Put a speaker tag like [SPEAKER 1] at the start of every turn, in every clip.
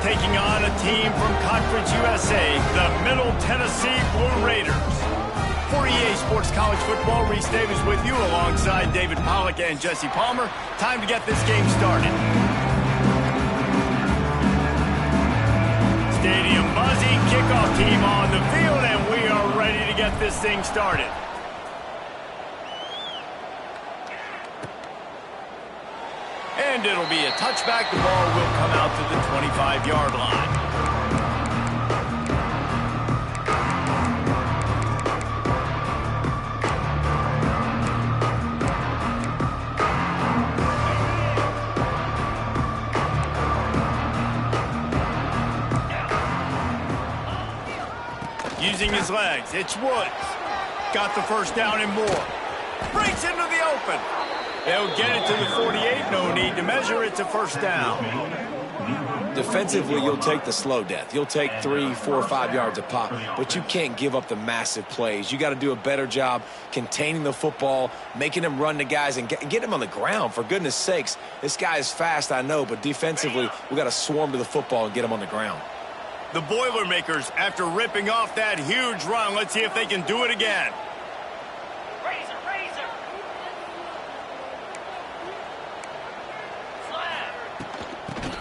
[SPEAKER 1] taking on a team from Conference USA, the Middle Tennessee Blue Raiders. For EA Sports College Football, Reese Davis with you alongside David Pollack and Jesse Palmer. Time to get this game started. Stadium buzzing, kickoff team on the field, and we are ready to get this thing started. And it'll be a touchback. The ball will come out to the 25-yard line. Using his legs, it's Woods. Got the first down and more. Breaks into the open. They'll get it to the 48. No need to measure. It's a first down.
[SPEAKER 2] Defensively, you'll take the slow death. You'll take 3, 4, 5 yards a pop, but you can't give up the massive plays. You got to do a better job containing the football, making them run to guys, and get him on the ground. For goodness sakes, this guy is fast, I know, but defensively, we got to swarm to the football and get him on the ground.
[SPEAKER 1] The Boilermakers, after ripping off that huge run, let's see if they can do it again.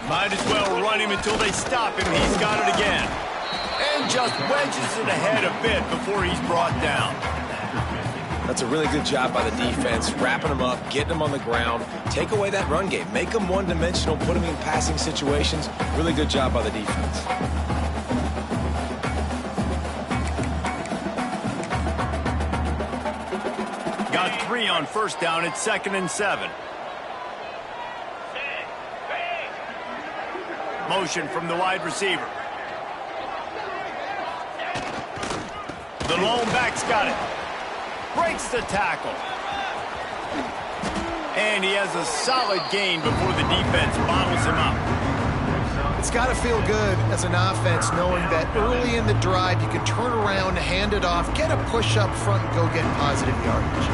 [SPEAKER 1] Might as well run him until they stop him. He's got it again. And just wedges it ahead a bit before he's brought down.
[SPEAKER 2] That's a really good job by the defense, wrapping them up, getting them on the ground, take away that run game, make them one-dimensional, put them in passing situations. Really good job by the defense.
[SPEAKER 1] Got 3 on first down. It's 2nd and 7. Motion from the wide receiver. The lone back's got it. Breaks the tackle. And he has a solid gain before the defense bottles him up.
[SPEAKER 3] It's got to feel good as an offense knowing that early in the drive you can turn around, hand it off, get a push up front, and go get positive yardage.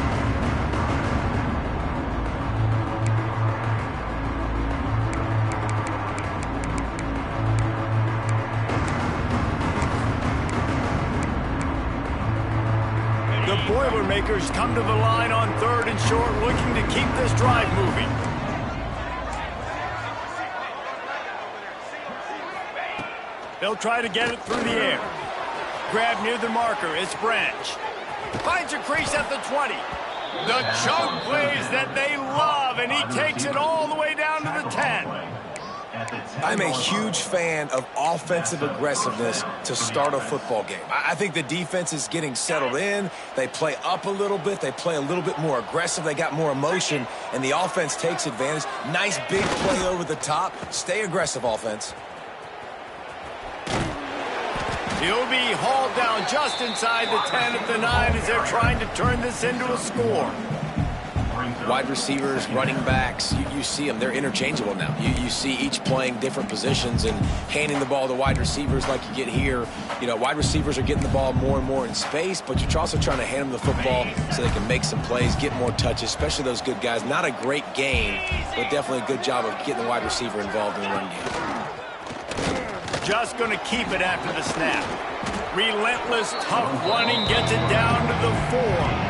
[SPEAKER 1] Boilermakers come to the line on 3rd and short, looking to keep this drive moving. They'll try to get it through the air. Grab near the marker. It's Branch. Finds a crease at the 20. The choke plays that they love, and he takes it all the way down to the 10.
[SPEAKER 2] I'm a huge fan of offensive aggressiveness to start a football game. I think the defense is getting settled in. They play up a little bit. They play a little bit more aggressive. They got more emotion, and the offense takes advantage. Nice big play over the top. Stay aggressive, offense.
[SPEAKER 1] He'll be hauled down just inside the 10 at the 9 as they're trying to turn this into a score.
[SPEAKER 2] Wide receivers, running backs, you see them. They're interchangeable now. You see each playing different positions and handing the ball to wide receivers like you get here. You know, wide receivers are getting the ball more and more in space, but you're also trying to hand them the football so they can make some plays, get more touches, especially those good guys. Not a great game, but definitely a good job of getting the wide receiver involved in the run game.
[SPEAKER 1] Just going to keep it after the snap. Relentless, tough running, gets it down to the 4.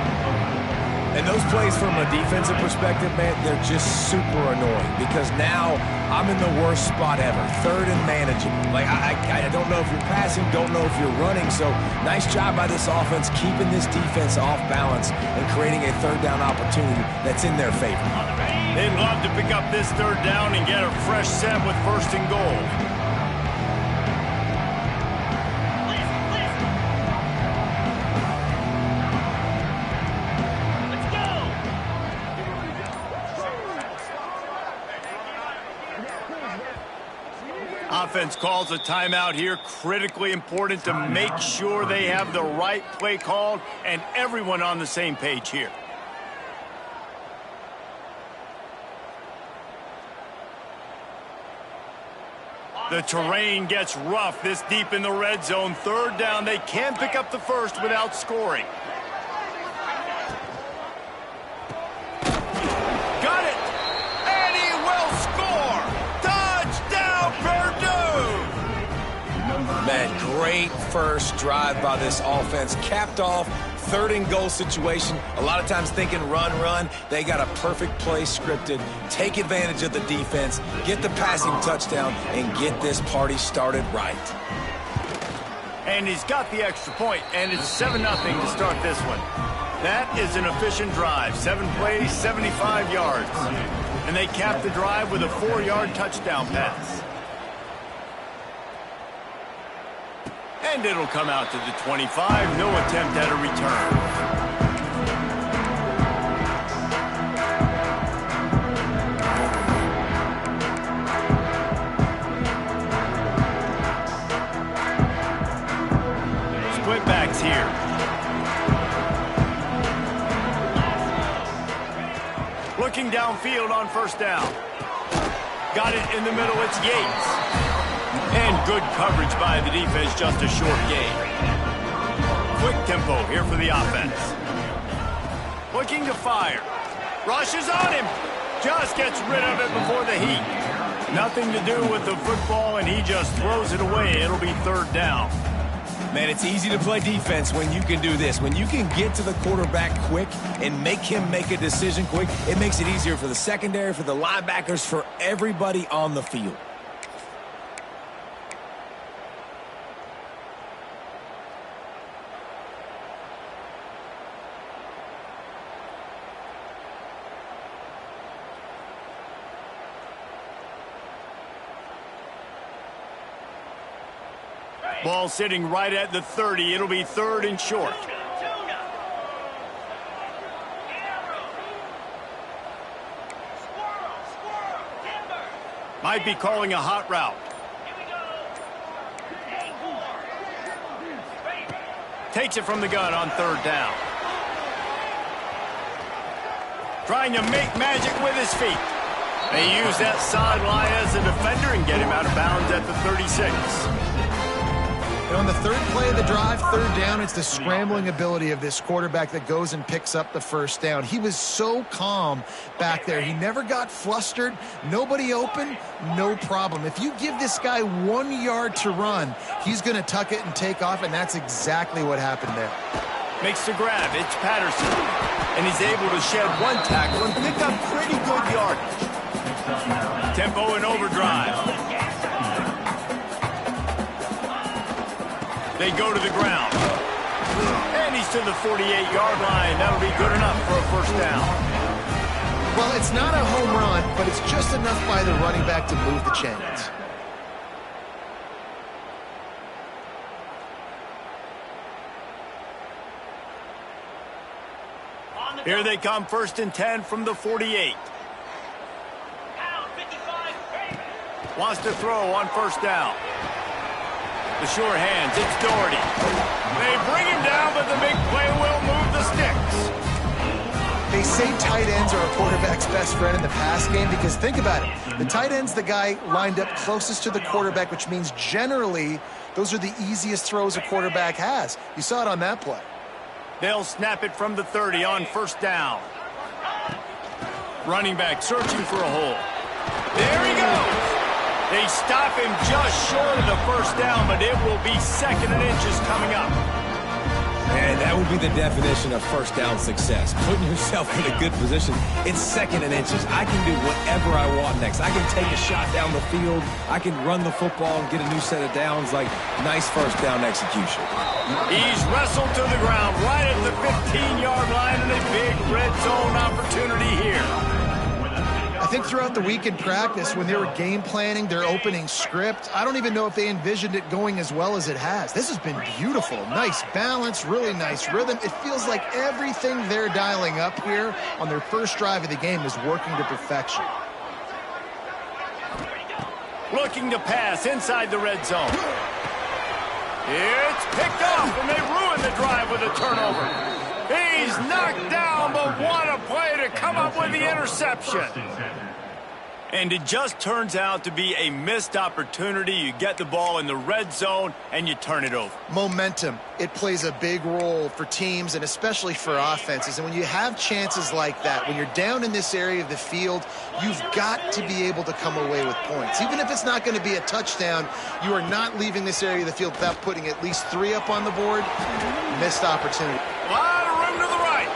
[SPEAKER 2] And those plays from a defensive perspective, man, they're just super annoying because now I'm in the worst spot ever, 3rd and manageable. Like, I don't know if you're passing, don't know if you're running, so nice job by this offense keeping this defense off balance and creating a 3rd down opportunity that's in their favor.
[SPEAKER 1] They'd love to pick up this 3rd down and get a fresh set with 1st and goal. Offense calls a timeout here. Critically important to make sure they have the right play called and everyone on the same page here. The terrain gets rough this deep in the red zone. 3rd down. They can pick up the first without scoring. Got it! And he will score! Touchdown, Purdue!
[SPEAKER 2] Great first drive by this offense. Capped off, 3rd and goal situation. A lot of times thinking run. They got a perfect play scripted. Take advantage of the defense, get the passing touchdown, and get this party started right.
[SPEAKER 1] And he's got the extra point, and it's 7-0 to start this one. That is an efficient drive. 7 plays, 75 yards. And they cap the drive with a 4-yard touchdown pass. And it'll come out to the 25. No attempt at a return. Backs here. Looking downfield on 1st down. Got it in the middle. It's Yates. And good coverage by the defense. Just a short gain. Quick tempo here for the offense. Looking to fire. Rushes on him. Just gets rid of it before the heat. Nothing to do with the football, and he just throws it away. It'll be 3rd down.
[SPEAKER 2] Man, it's easy to play defense when you can do this. When you can get to the quarterback quick and make him make a decision quick, it makes it easier for the secondary, for the linebackers, for everybody on the field.
[SPEAKER 1] Ball sitting right at the 30. It'll be 3rd and short. Might be calling a hot route. Takes it from the gun on 3rd down. Trying to make magic with his feet. They use that sideline as a defender and get him out of bounds at the 36.
[SPEAKER 3] And on the 3rd play of the drive, 3rd down, it's the scrambling ability of this quarterback that goes and picks up the 1st down. He was so calm back there. He never got flustered. Nobody open, no problem. If you give this guy 1 yard to run, he's going to tuck it and take off, and that's exactly what happened there.
[SPEAKER 1] Makes the grab. It's Patterson. And he's able to shed 1 tackle and pick up pretty good yardage. Tempo and overdrive. They go to the ground. And he's to the 48-yard line. That'll be good enough for a 1st down.
[SPEAKER 3] Well, it's not a home run, but it's just enough by the running back to move the chains.
[SPEAKER 1] Here they come, 1st and 10 from the 48. Wants to throw on 1st down. The sure hands, it's Doherty. They bring him down, but the big play will move the sticks.
[SPEAKER 3] They say tight ends are a quarterback's best friend in the pass game because think about it. The tight end's the guy lined up closest to the quarterback, which means generally those are the easiest throws a quarterback has. You saw it on that play.
[SPEAKER 1] They'll snap it from the 30 on 1st down. Running back searching for a hole. There he goes. They stop him just short of the 1st down, but it will be 2nd and inches coming up.
[SPEAKER 2] And that would be the definition of 1st down success. Putting yourself in a good position. It's 2nd and inches. I can do whatever I want next. I can take a shot down the field. I can run the football and get a new set of downs. Like, nice 1st down execution.
[SPEAKER 1] He's wrestled to the ground right at the 15-yard line and a big red zone opportunity here.
[SPEAKER 3] I think throughout the week in practice, when they were game planning their opening script, I don't even know if they envisioned it going as well as it has. This has been beautiful. Nice balance, really nice rhythm. It feels like everything they're dialing up here on their first drive of the game is working to perfection.
[SPEAKER 1] Looking to pass inside the red zone. It's picked off, and they ruin the drive with a turnover. He's knocked down, but what a play to come up with the interception. And it just turns out to be a missed opportunity. You get the ball in the red zone, and you turn it over.
[SPEAKER 3] Momentum. It plays a big role for teams and especially for offenses. And when you have chances like that, when you're down in this area of the field, you've got to be able to come away with points. Even if it's not going to be a touchdown, you are not leaving this area of the field without putting at least 3 up on the board. Missed opportunity.
[SPEAKER 1] A lot of room to the right.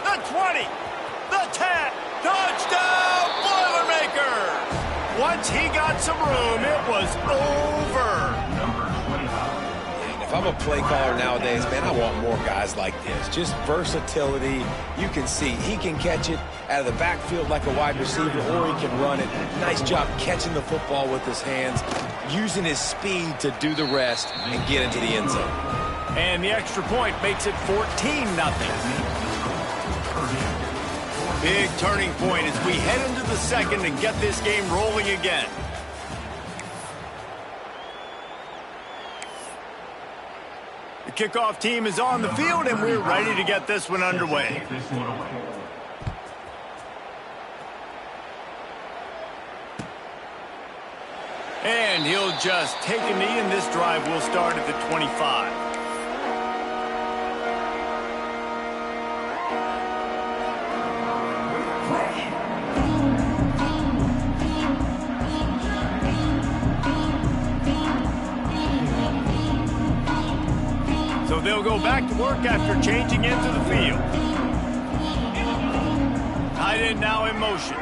[SPEAKER 1] The 20. The 10, touchdown, Boilermaker! Once he got some room, it was over.
[SPEAKER 2] If I'm a play caller nowadays, man, I want more guys like this. Just versatility. You can see he can catch it out of the backfield like a wide receiver, or he can run it. Nice job catching the football with his hands, using his speed to do the rest and get into the end zone.
[SPEAKER 1] And the extra point makes it 14-0. Big turning point as we head into the second and get this game rolling again. The kickoff team is on the field, and we're ready to get this one underway. And he'll just take a knee, and this drive will start at the 25. So they'll go back to work after changing into the field. Tight end now in motion.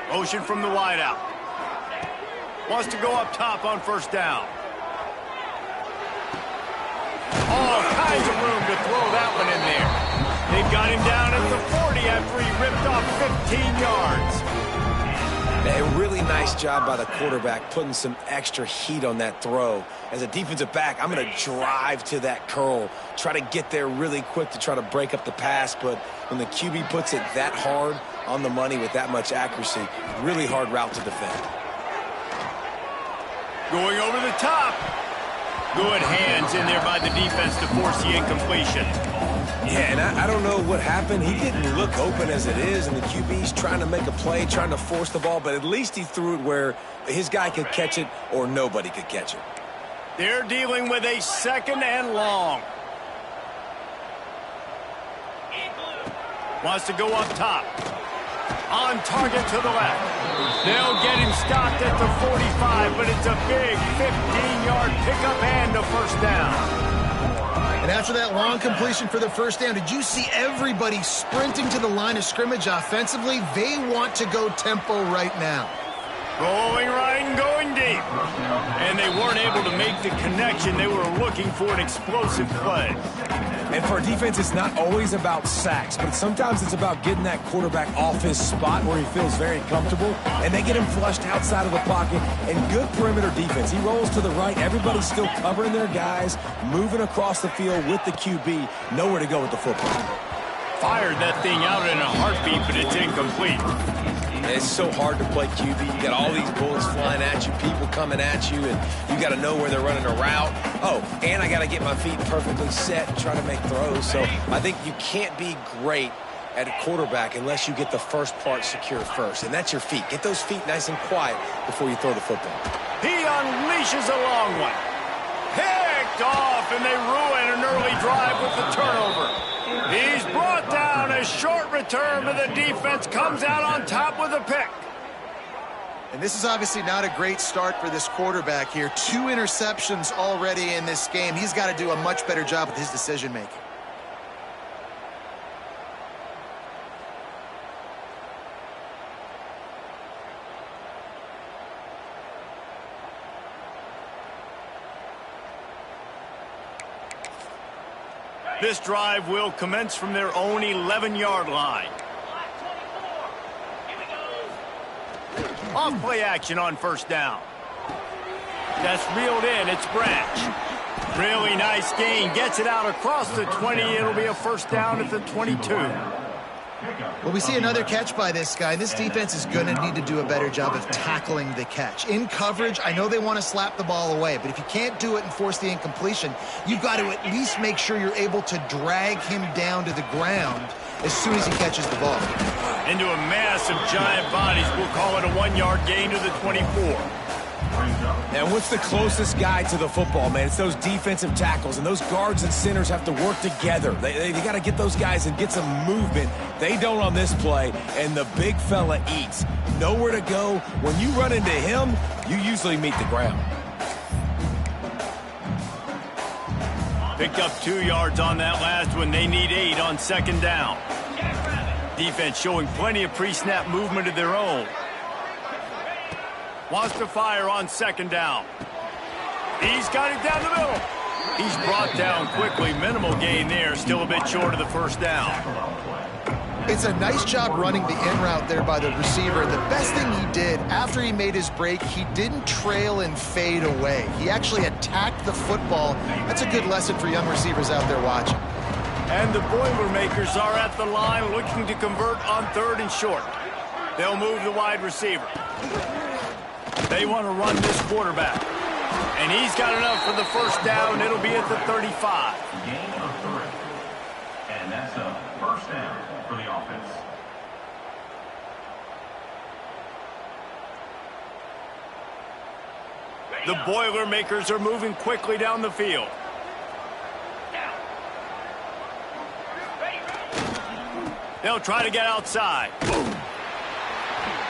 [SPEAKER 1] Motion from the wideout. Wants to go up top on first down. All kinds of room to throw that one in there. They've got him down at the 40 after he ripped off 15 yards.
[SPEAKER 2] A really nice job by the quarterback putting some extra heat on that throw. As a defensive back, I'm going to drive to that curl, try to get there really quick to try to break up the pass, but when the QB puts it that hard on the money with that much accuracy, really hard route to defend.
[SPEAKER 1] Going over the top. Good hands in there by the defense to force the incompletion.
[SPEAKER 2] Yeah, and I don't know what happened. He didn't look open as it is, and the QB's trying to make a play, trying to force the ball, but at least he threw it where his guy could catch it or nobody could catch it.
[SPEAKER 1] They're dealing with a second and long. Wants to go up top. On target to the left. They'll get him stopped at the 45, but it's a big 15-yard pickup and a first down.
[SPEAKER 3] And after that long completion for the first down, did you see everybody sprinting to the line of scrimmage offensively? They want to go tempo right now.
[SPEAKER 1] Rolling right and going deep. And they weren't able to make the connection. They were looking for an explosive play.
[SPEAKER 2] And for a defense, it's not always about sacks, but sometimes it's about getting that quarterback off his spot where he feels very comfortable, and they get him flushed outside of the pocket, and good perimeter defense. He rolls to the right. Everybody's still covering their guys, moving across the field with the QB. Nowhere to go with the football.
[SPEAKER 1] Fired that thing out in a heartbeat, but it's incomplete.
[SPEAKER 2] It's so hard to play QB. You got all these bullets flying at you, people coming at you, and you got to know where they're running a route. Oh, and I got to get my feet perfectly set and try to make throws. So I think you can't be great at a quarterback unless you get the first part secure first, and that's your feet. Get those feet nice and quiet before you throw the football.
[SPEAKER 1] He unleashes a long one. Picked off, and they ruin an early drive with the turnover. He's brought down. A short return, but the defense comes out on top with a pick.
[SPEAKER 3] And this is obviously not a great start for this quarterback here. 2 interceptions already in this game. He's got to do a much better job with his decision-making.
[SPEAKER 1] This drive will commence from their own 11-yard line. Off play action on first down. That's reeled in. It's Branch. Really nice gain. Gets it out across the 20. It'll be a first down at the 22.
[SPEAKER 3] Well, we see another catch by this guy. This defense is going to need to do a better job of tackling the catch. In coverage, I know they want to slap the ball away, but if you can't do it and force the incompletion, you've got to at least make sure you're able to drag him down to the ground as soon as he catches the ball.
[SPEAKER 1] Into a mass of giant bodies. We'll call it a 1-yard gain to the 24.
[SPEAKER 2] And what's the closest guy to the football, man? It's those defensive tackles, and those guards and centers have to work together. They got to get those guys and get some movement. They don't on this play, and the big fella eats. Nowhere to go. When you run into him, you usually meet the ground.
[SPEAKER 1] Picked up 2 yards on that last one. They need 8 on second down. Defense showing plenty of pre-snap movement of their own. Wants to fire on second down. He's got it down the middle. He's brought down quickly. Minimal gain there. Still a bit short of the first down.
[SPEAKER 3] It's a nice job running the in route there by the receiver. The best thing he did after he made his break, he didn't trail and fade away. He actually attacked the football. That's a good lesson for young receivers out there watching.
[SPEAKER 1] And the Boilermakers are at the line looking to convert on 3rd and short. They'll move the wide receiver. They want to run this quarterback. And he's got enough for the first down. It'll be at the 35.
[SPEAKER 4] Gain of 3. And that's a first down for the offense.
[SPEAKER 1] The Boilermakers are moving quickly down the field. They'll try to get outside.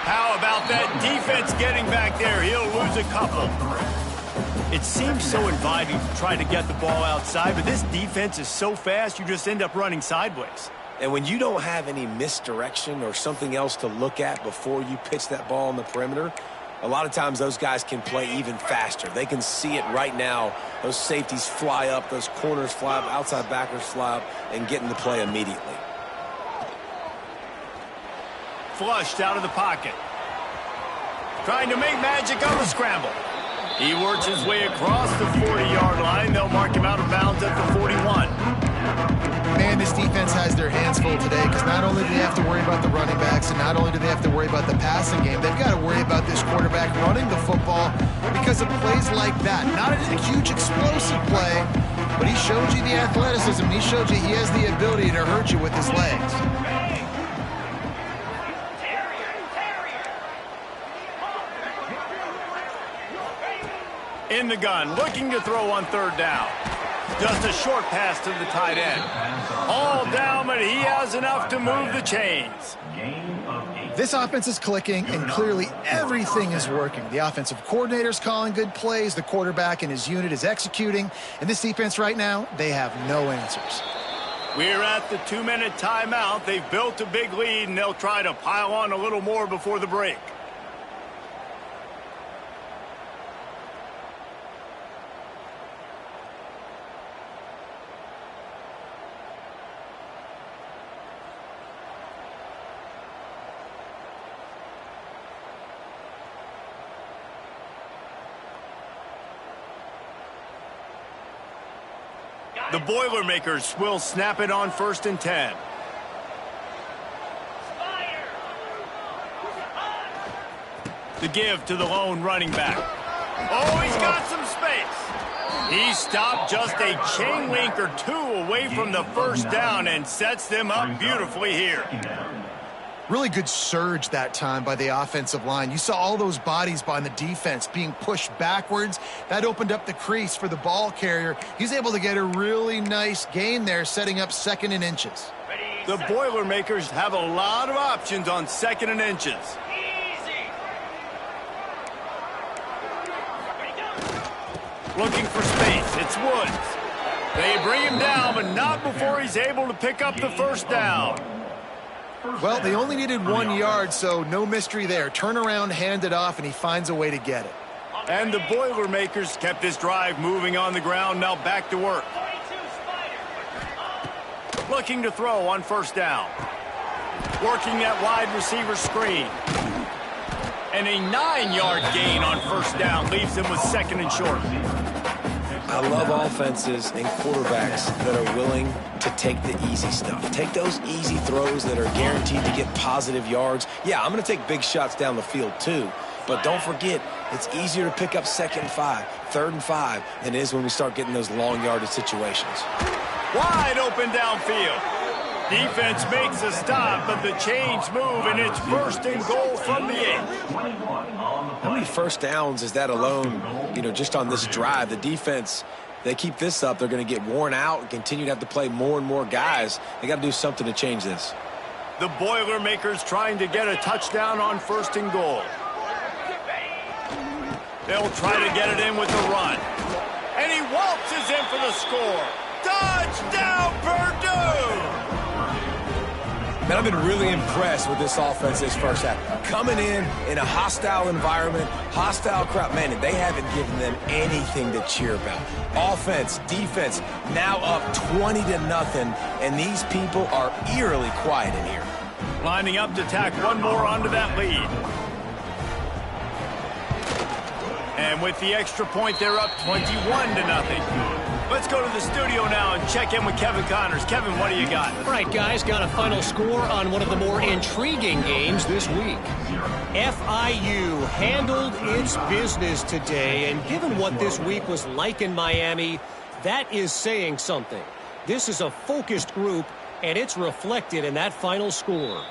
[SPEAKER 1] How about that defense getting back there? He'll lose a couple. It seems so inviting to try to get the ball outside, but this defense is so fast, you just end up running sideways.
[SPEAKER 2] And when you don't have any misdirection or something else to look at before you pitch that ball on the perimeter, a lot of times those guys can play even faster. They can see it right now. Those safeties fly up, those corners fly up, outside backers fly up, and get in the play immediately.
[SPEAKER 1] Flushed out of the pocket. Trying to make magic on the scramble. He works his way across the 40-yard line. They'll mark him out of bounds at the 41.
[SPEAKER 3] Man, this defense has their hands full today because not only do they have to worry about the running backs and not only do they have to worry about the passing game, they've got to worry about this quarterback running the football because of plays like that. Not a huge explosive play, but he showed you the athleticism. He showed you he has the ability to hurt you with his legs.
[SPEAKER 1] In the gun, looking to throw on 3rd down. Just a short pass to the tight end. All down, but he has enough to move the chains.
[SPEAKER 3] This offense is clicking, and clearly everything is working. The offensive coordinator's calling good plays. The quarterback and his unit is executing. And this defense right now, they have no answers.
[SPEAKER 1] We're at the 2-minute timeout. They've built a big lead, and they'll try to pile on a little more before the break. The Boilermakers will snap it on 1st and 10. The give to the lone running back. Oh, he's got some space. He stopped just a chain link or 2 away from the first down and sets them up beautifully here.
[SPEAKER 3] Really good surge that time by the offensive line. You saw all those bodies by the defense being pushed backwards. That opened up the crease for the ball carrier. He's able to get a really nice gain there, setting up 2nd and inches.
[SPEAKER 1] The Boilermakers have a lot of options on 2nd and inches. Looking for space. It's Woods. They bring him down, but not before he's able to pick up the first down.
[SPEAKER 3] Well, they only needed 1 yard, so no mystery there. Turn around, hand it off, and he finds a way to get it.
[SPEAKER 1] And the Boilermakers kept this drive moving on the ground. Now back to work. Looking to throw on 1st down. Working that wide receiver screen. And a 9-yard gain on 1st down leaves him with 2nd and short.
[SPEAKER 2] I I love offenses and quarterbacks that are willing to take the easy stuff. Take those easy throws that are guaranteed to get positive yards. Yeah, I'm going to take big shots down the field too, but don't forget, it's easier to pick up 2nd and 5, 3rd and 5 than it is when we start getting those long yardage situations.
[SPEAKER 1] Wide open downfield. Defense makes a stop, but the chains move, and it's 1st and goal from the 8.
[SPEAKER 2] How many first downs is that alone, just on this drive? The defense, they keep this up, they're going to get worn out and continue to have to play more and more guys. They got to do something to change this.
[SPEAKER 1] The Boilermakers trying to get a touchdown on 1st and goal. They'll try to get it in with the run. And he waltzes in for the score. Touchdown, Purdue!
[SPEAKER 2] Man, I've been really impressed with this offense this first half. Coming in a hostile environment, hostile crowd, man, and they haven't given them anything to cheer about. Offense, defense, now up 20-0, and these people are eerily quiet in here.
[SPEAKER 1] Lining up to tack one more onto that lead. And with the extra point, they're up 21-0. Let's go to the studio now and check in with Kevin Connors. Kevin, what do you got?
[SPEAKER 5] All right, guys, got a final score on one of the more intriguing games this week. FIU handled its business today, and given what this week was like in Miami, that is saying something. This is a focused group, and it's reflected in that final score.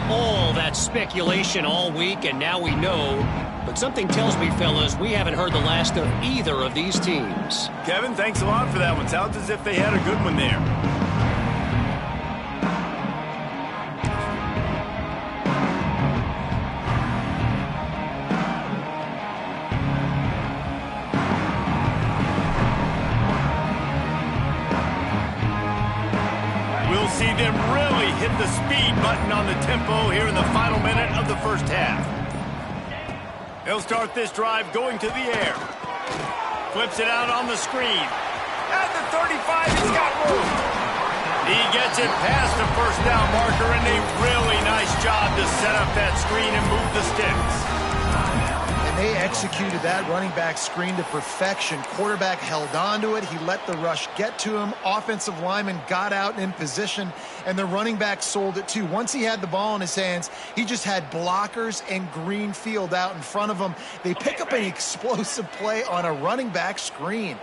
[SPEAKER 5] All that speculation all week, and now we know. But something tells me, fellas, we haven't heard the last of either of these teams.
[SPEAKER 1] Kevin, thanks a lot for that one. Sounds as if they had a good one there. We'll see them really hit the speed button on the tempo here in the final minute of the first half. He'll start this drive going to the air. Flips it out on the screen. At the 35, he's got room. He gets it past the first down marker, and a really nice job to set up that screen and move the sticks.
[SPEAKER 3] And they executed that running back screen to perfection. Quarterback held on to it. He let the rush get to him. Offensive lineman got out in position, and the running back sold it too. Once he had the ball in his hands, he just had blockers and green field out in front of him. They pick up an explosive play on a running back screen.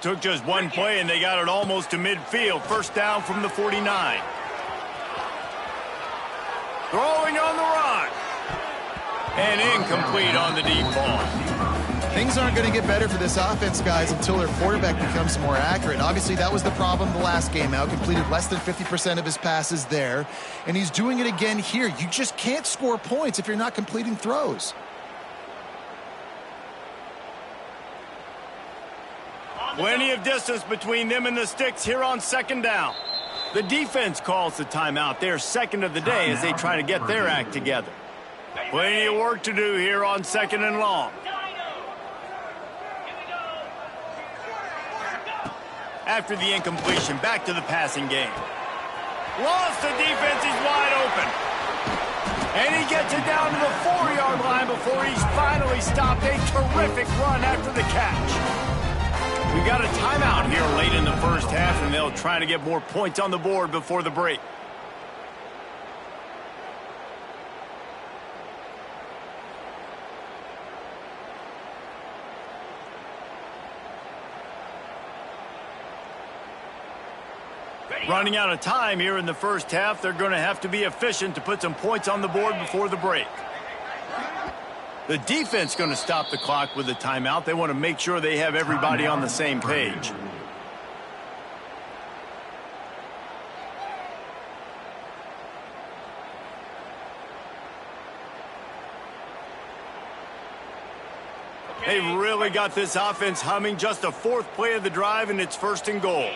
[SPEAKER 1] Took just one play, and they got it almost to midfield. 1st down from the 49. Throwing on the run. And incomplete on the deep ball.
[SPEAKER 3] Things aren't going to get better for this offense, guys, until their quarterback becomes more accurate. Obviously, that was the problem the last game out. Completed less than 50% of his passes there. And he's doing it again here. You just can't score points if you're not completing throws.
[SPEAKER 1] Plenty of distance between them and the sticks here on 2nd down. The defense calls the timeout. They're 2nd of the day as they try to get their act together. Plenty of work to do here on 2nd and long. After the incompletion, back to the passing game. Lost the defense, he's wide open. And he gets it down to the 4-yard line before he's finally stopped. A terrific run after the catch. We got a timeout here late in the first half, and they'll try to get more points on the board before the break. Running out of time here in the first half. They're going to have to be efficient to put some points on the board before the break. The defense going to stop the clock with a timeout. They want to make sure they have everybody on the same page. They've really got this offense humming. Just the 4th play of the drive, and it's 1st and goal.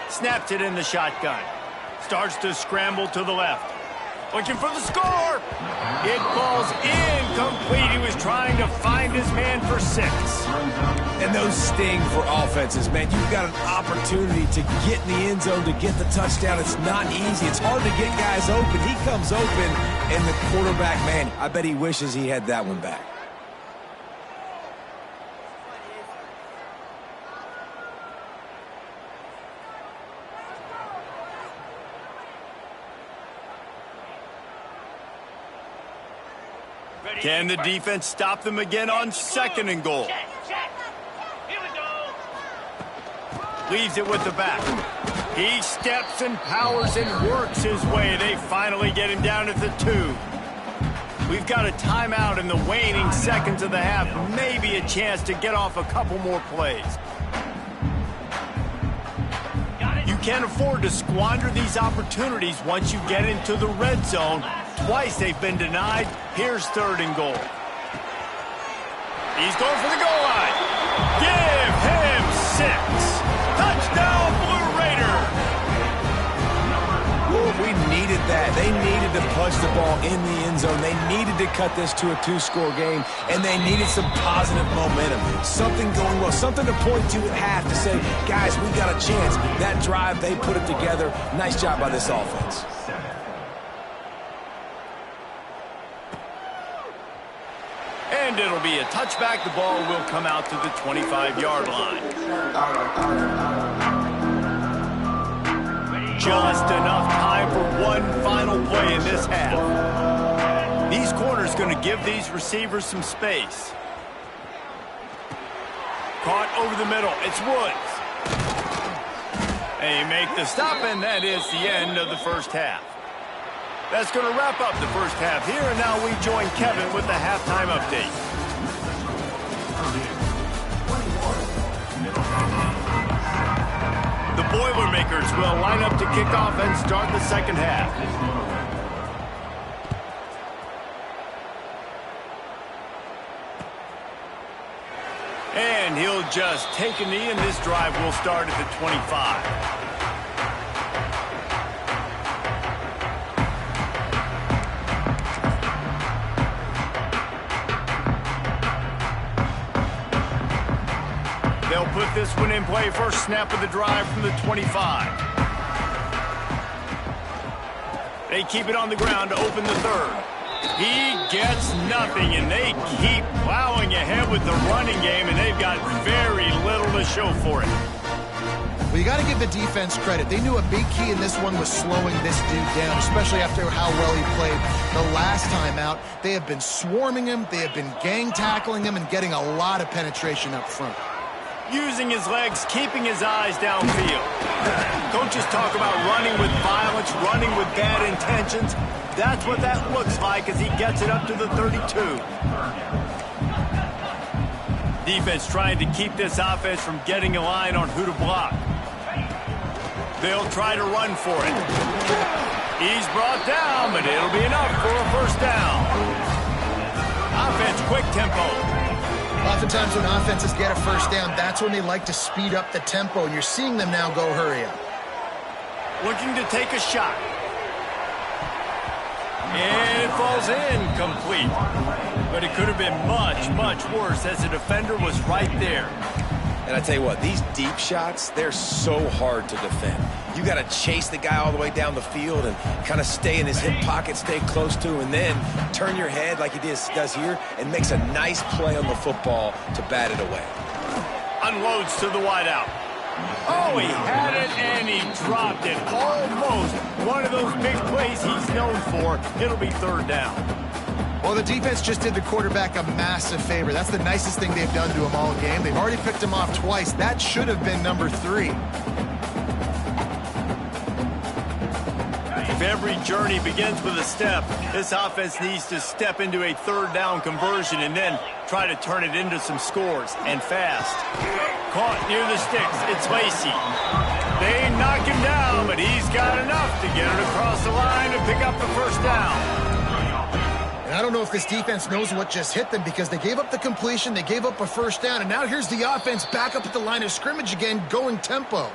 [SPEAKER 1] Snaps it in the shotgun. Starts to scramble to the left. Looking for the score. It falls incomplete. He was trying to find his man for 6.
[SPEAKER 2] And those sting for offenses, man. You've got an opportunity to get in the end zone, to get the touchdown. It's not easy. It's hard to get guys open. He comes open, and the quarterback, man, I bet he wishes he had that one back.
[SPEAKER 1] Can the defense stop them again on 2nd and goal? Leaves it with the back. He steps and powers and works his way. They finally get him down at the 2. We've got a timeout in the waning seconds of the half. Maybe a chance to get off a couple more plays. You can't afford to squander these opportunities once you get into the red zone. Twice they've been denied. Here's 3rd and goal. He's going for the goal line. Give him 6. Touchdown, Blue Raider.
[SPEAKER 2] Ooh, we needed that. They needed to punch the ball in the end zone. They needed to cut this to a 2-score game, and they needed some positive momentum. Something going well, something to point to at half to say, guys, we got a chance. That drive, they put it together. Nice job by this offense.
[SPEAKER 1] And it'll be a touchback. The ball will come out to the 25-yard line. Just enough time for one final play in this half. These corners going to give these receivers some space. Caught over the middle. It's Woods. They make the stop, and that is the end of the first half. That's going to wrap up the first half here, and now we join Kevin with the halftime update. The Boilermakers will line up to kick off and start the second half. And he'll just take a knee, and this drive will start at the 25. They'll put this one in play. First snap of the drive from the 25. They keep it on the ground to open the 3rd. He gets nothing, and they keep plowing ahead with the running game, and they've got very little to show for it.
[SPEAKER 3] Well, you got to give the defense credit. They knew a big key in this one was slowing this dude down, especially after how well he played the last time out. They have been swarming him. They have been gang tackling him and getting a lot of penetration up front.
[SPEAKER 1] Using his legs, keeping his eyes downfield. Coaches talk about running with violence, running with bad intentions. That's what that looks like as he gets it up to the 32. Defense trying to keep this offense from getting a line on who to block. They'll try to run for it. He's brought down, but it'll be enough for a first down. Offense, quick tempo.
[SPEAKER 3] Oftentimes when offenses get a first down, that's when they like to speed up the tempo, and you're seeing them now go hurry up.
[SPEAKER 1] Looking to take a shot. And it falls incomplete. But it could have been much, much worse as the defender was right there.
[SPEAKER 2] And I tell you what, these deep shots, they're so hard to defend. You got to chase the guy all the way down the field and kind of stay in his hip pocket, stay close to him, and then turn your head like he does here and makes a nice play on the football to bat it away.
[SPEAKER 1] Unloads to the wideout. Oh, he had it and he dropped it. Almost one of those big plays he's known for. It'll be 3rd down.
[SPEAKER 3] Well, the defense just did the quarterback a massive favor. That's the nicest thing they've done to him all game. They've already picked him off twice. That should have been number 3.
[SPEAKER 1] If every journey begins with a step, this offense needs to step into a 3rd down conversion and then try to turn it into some scores, and fast. Caught near the sticks. It's Lacey. They knock him down, but he's got enough to get it across the line to pick up the first down.
[SPEAKER 3] And I don't know if this defense knows what just hit them, because they gave up the completion, they gave up a first down, and now here's the offense back up at the line of scrimmage again, going tempo.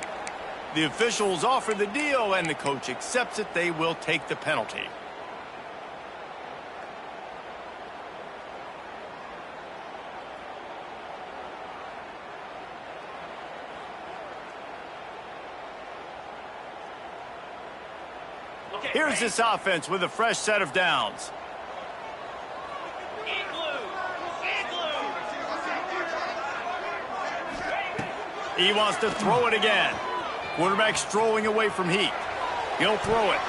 [SPEAKER 1] The officials offer the deal, and the coach accepts it. They will take the penalty. Here's this offense with a fresh set of downs. He wants to throw it again. Quarterback strolling away from heat. He'll throw it.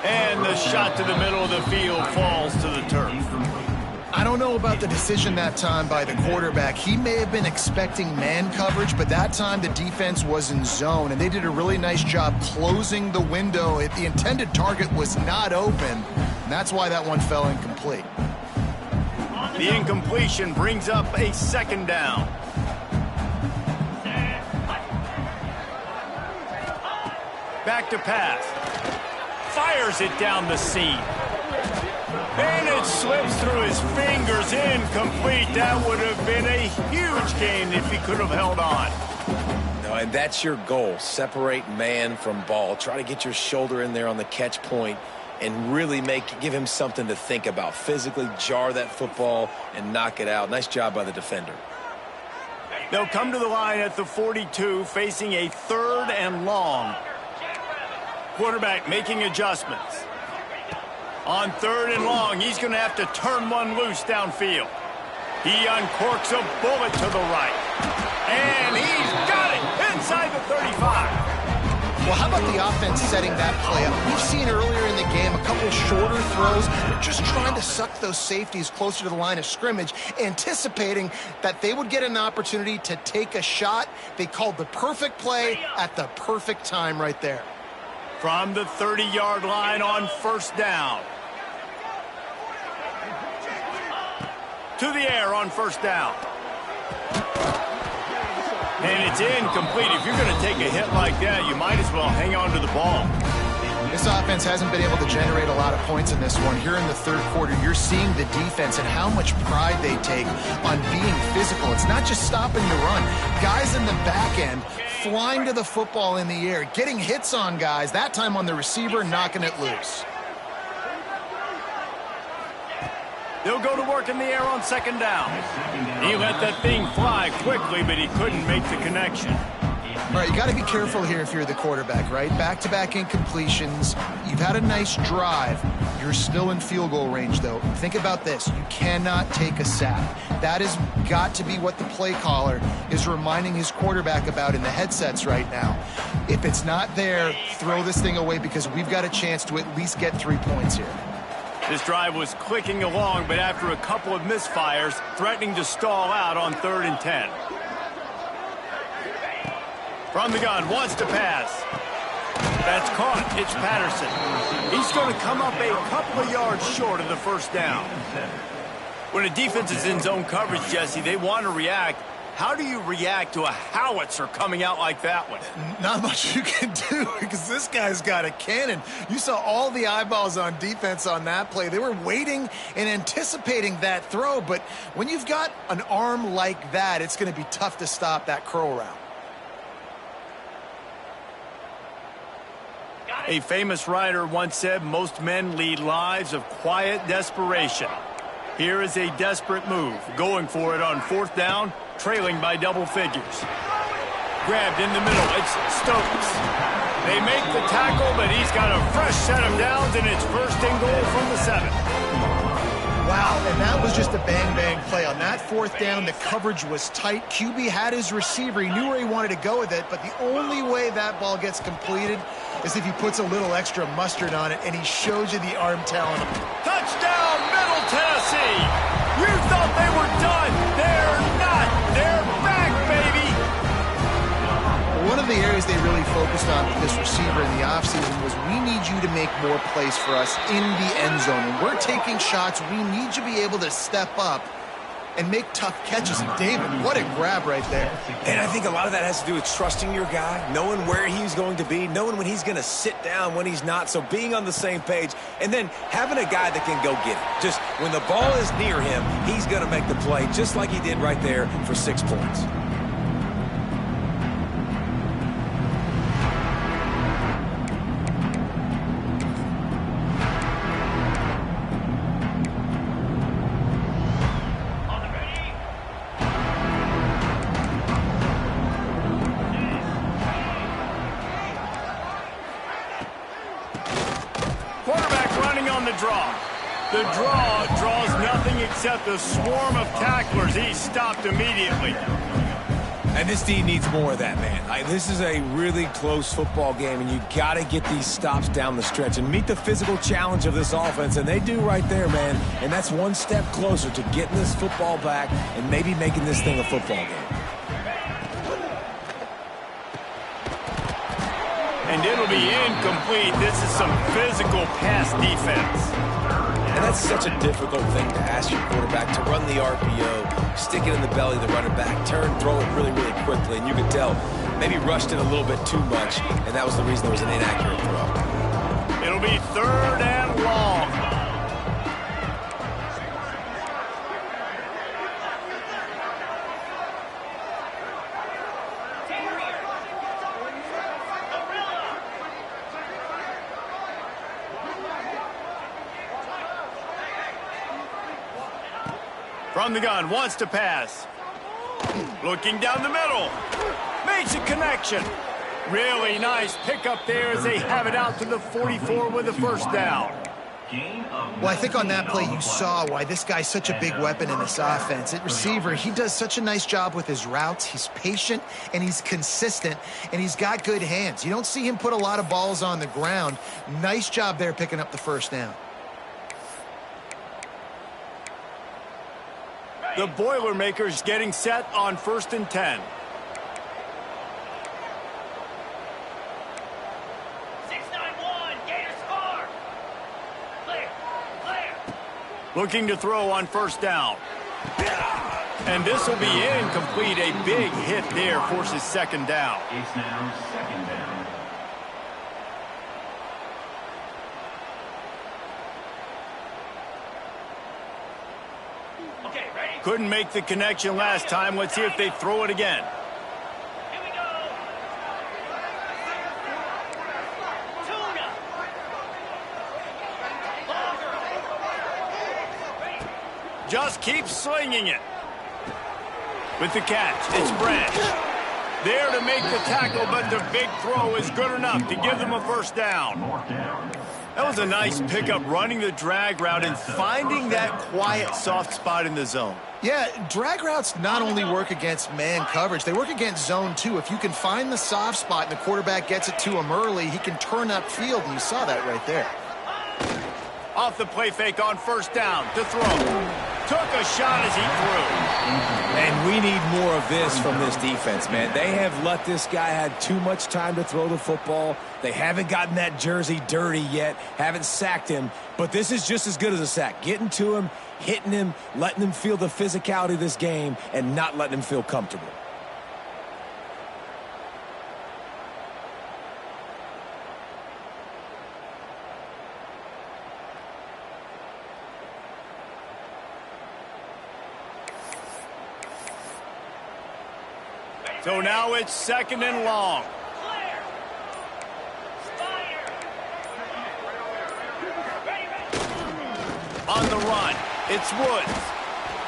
[SPEAKER 1] And the shot to the middle of the field falls to the turf.
[SPEAKER 3] I don't know about the decision that time by the quarterback. He may have been expecting man coverage, but that time the defense was in zone, and they did a really nice job closing the window. The intended target was not open, and that's why that one fell incomplete.
[SPEAKER 1] The incompletion brings up a second down. Back to pass. Fires it down the seam. And it slips through his fingers, incomplete. That would have been a huge gain if he could have held on.
[SPEAKER 2] No, and that's your goal. Separate man from ball. Try to get your shoulder in there on the catch point and really give him something to think about. Physically jar that football and knock it out. Nice job by the defender.
[SPEAKER 1] They'll come to the line at the 42, facing a 3rd and long. Quarterback making adjustments. On 3rd and long, he's going to have to turn one loose downfield. He uncorks a bullet to the right. And he's got it inside the 35.
[SPEAKER 3] Well, how about the offense setting that play up? We've seen earlier in the game a couple shorter throws. They're just trying to suck those safeties closer to the line of scrimmage, anticipating that they would get an opportunity to take a shot. They called the perfect play at the perfect time right there.
[SPEAKER 1] From the 30-yard line on 1st down. To the air on 1st down. And it's incomplete. If you're going to take a hit like that, you might as well hang on to the ball.
[SPEAKER 3] This offense hasn't been able to generate a lot of points in this one. Here in the 3rd quarter, you're seeing the defense and how much pride they take on being physical. It's not just stopping the run. Guys in the back end flying to the football in the air, getting hits on guys, that time on the receiver, knocking it loose.
[SPEAKER 1] They'll go to work in the air on 2nd down. He let that thing fly quickly, but he couldn't make the connection.
[SPEAKER 3] All right, you got to be careful here if you're the quarterback, right? Back-to-back incompletions. You've had a nice drive. You're still in field goal range, though. Think about this. You cannot take a sack. That has got to be what the play caller is reminding his quarterback about in the headsets right now. If it's not there, throw this thing away because we've got a chance to at least get 3 points here.
[SPEAKER 1] This drive was clicking along, but after a couple of misfires, threatening to stall out on 3rd and 10. From the gun, wants to pass. That's caught. It's Patterson. He's going to come up a couple of yards short of the 1st down. When a defense is in zone coverage, Jesse, they want to react. How do you react to a howitzer coming out like that one?
[SPEAKER 3] Not much you can do because this guy's got a cannon. You saw all the eyeballs on defense on that play. They were waiting and anticipating that throw, but when you've got an arm like that, it's going to be tough to stop that curl route.
[SPEAKER 1] A famous writer once said, most men lead lives of quiet desperation. Here is a desperate move, going for it on 4th down, trailing by double figures. Grabbed in the middle, it's Stokes. They make the tackle, but he's got a fresh set of downs, and it's 1st and goal from the 7.
[SPEAKER 3] Wow, and that was just a bang-bang play. On that 4th down, the coverage was tight. QB had his receiver. He knew where he wanted to go with it, but the only way that ball gets completed is if he puts a little extra mustard on it, and he shows you the arm talent.
[SPEAKER 1] Touchdown, Middle Tennessee! You thought they were done. They're not. They're back, baby!
[SPEAKER 3] One of the areas they really focused on with this receiver in the offseason was we need you to make more plays for us in the end zone. When we're taking shots, we need you to be able to step up and make tough catches. And David, what a grab right there.
[SPEAKER 2] And I think a lot of that has to do with trusting your guy, knowing where he's going to be, knowing when he's going to sit down, when he's not. So being on the same page, and then having a guy that can go get it. Just when the ball is near him, he's going to make the play, just like he did right there for 6 points.
[SPEAKER 1] on the draw. The draw draws nothing except a swarm of tacklers. He's stopped immediately.
[SPEAKER 2] And this D needs more of that, man. This is a really close football game, and you got to get these stops down the stretch and meet the physical challenge of this offense, and they do right there, man. And that's one step closer to getting this football back and maybe making this thing a football game.
[SPEAKER 1] And it'll be incomplete. This is some physical pass defense.
[SPEAKER 2] And that's such a difficult thing to ask your quarterback, to run the RPO, stick it in the belly of the running back, turn, throw it really, really quickly. And you could tell maybe rushed it a little bit too much, and that was the reason there was an inaccurate throw.
[SPEAKER 1] It'll be 3rd and long. From the gun, wants to pass. Looking down the middle. Makes a connection. Really nice pickup there as they have it out to the 44 with a first down.
[SPEAKER 3] Well, I think on that play you saw why this guy's such a big weapon in this offense. At receiver, he does such a nice job with his routes. He's patient, and he's consistent, and he's got good hands. You don't see him put a lot of balls on the ground. Nice job there picking up the first down.
[SPEAKER 1] The Boilermakers getting set on 1st and 10.
[SPEAKER 6] 6-9-1, Gators score. Clear.
[SPEAKER 1] Looking to throw on 1st down. And this will be incomplete. A big hit there forces 2nd down.
[SPEAKER 4] It's now 2nd down.
[SPEAKER 1] Couldn't make the connection last time. Let's see if they throw it again.
[SPEAKER 6] Here we go. Tuna.
[SPEAKER 1] Just keep slinging it. With the catch, it's Branch. There to make the tackle, but the big throw is good enough to give them a first down. That was a nice pickup, running the drag route and finding that quiet, soft spot in the zone.
[SPEAKER 3] Yeah, drag routes not only work against man coverage, they work against zone too. If you can find the soft spot and the quarterback gets it to him early, he can turn upfield, and you saw that right there.
[SPEAKER 1] Off the play fake on 1st down to throw. Took a shot as he threw.
[SPEAKER 2] And we need more of this from this defense, man. They have let this guy have too much time to throw the football. They haven't gotten that jersey dirty yet, haven't sacked him. But this is just as good as a sack. Getting to him, hitting him, letting him feel the physicality of this game, and not letting him feel comfortable.
[SPEAKER 1] So now it's 2nd and long.
[SPEAKER 6] Clear. Spider. Ready.
[SPEAKER 1] On the run, it's Woods.